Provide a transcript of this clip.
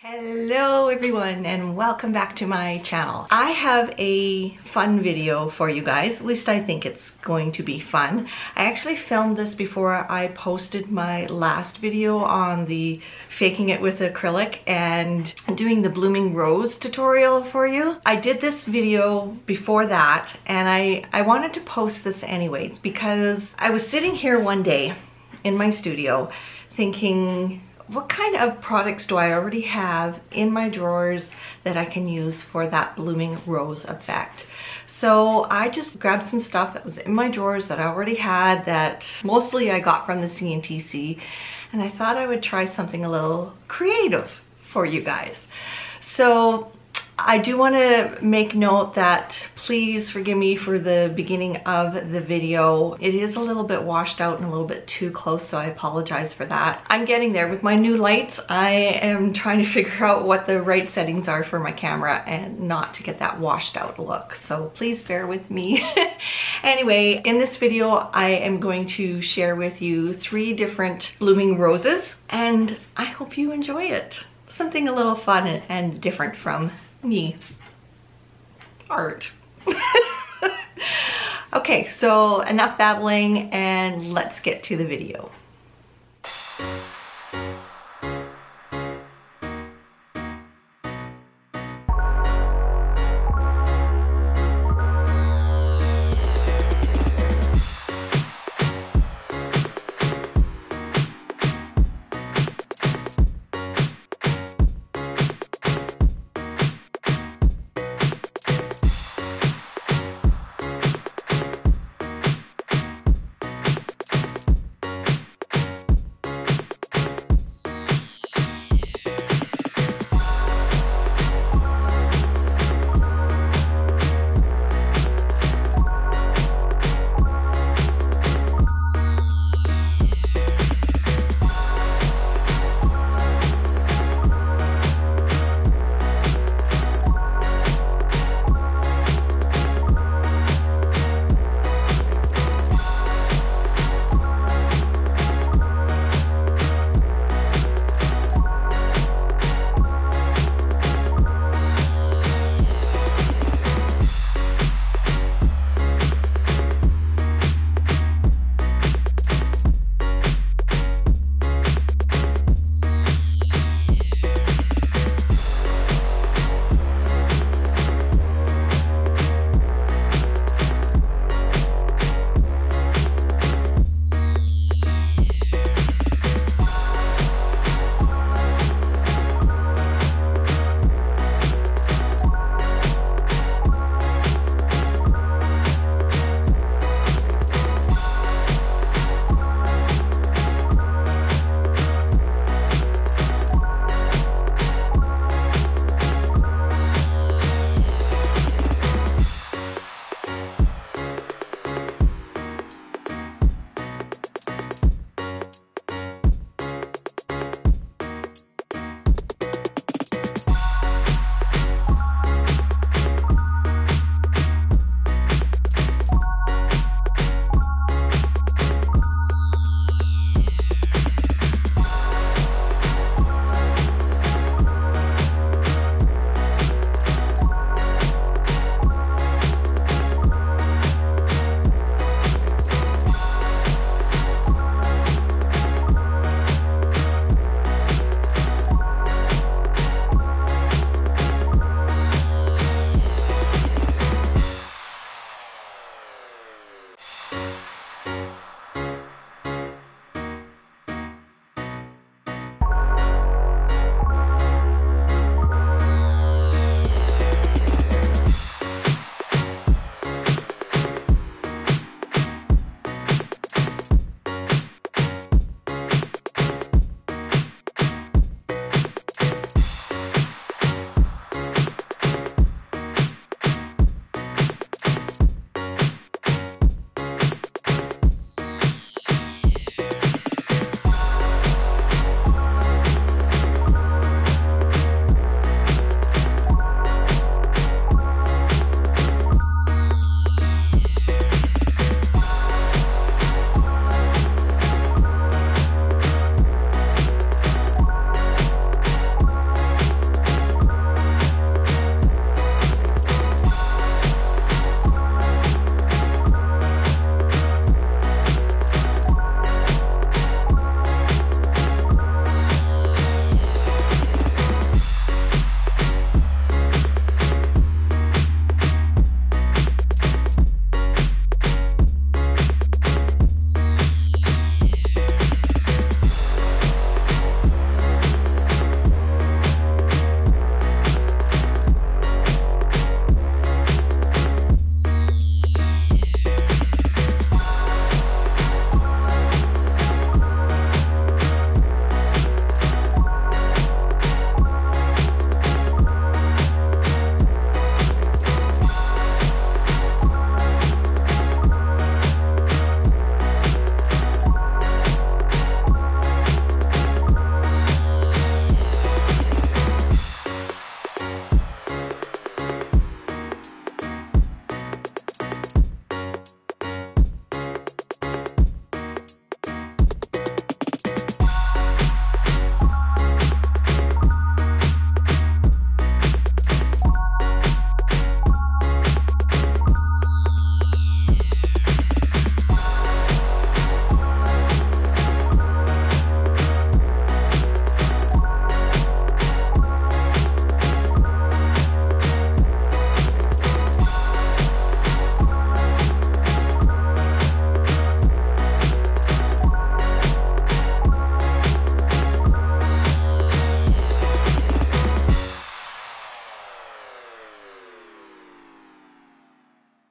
Hello everyone and welcome back to my channel. I have a fun video for you guys, at least I think it's going to be fun. I actually filmed this before I posted my last video on the faking it with acrylic and doing the blooming rose tutorial for you. I did this video before that and I wanted to post this anyways because I was sitting here one day in my studio thinking, what kind of products do I already have in my drawers that I can use for that blooming rose effect? So I just grabbed some stuff that was in my drawers that I already had, that mostly I got from the CNTC, and I thought I would try something a little creative for you guys. So I do want to make note that please forgive me for the beginning of the video. It is a little bit washed out and a little bit too close, so I apologize for that. I'm getting there with my new lights. I am trying to figure out what the right settings are for my camera and not to get that washed out look, so please bear with me. Anyway, in this video I am going to share with you 3 different blooming roses and I hope you enjoy it. Something a little fun and different from me. Art. Okay, so enough babbling and let's get to the video.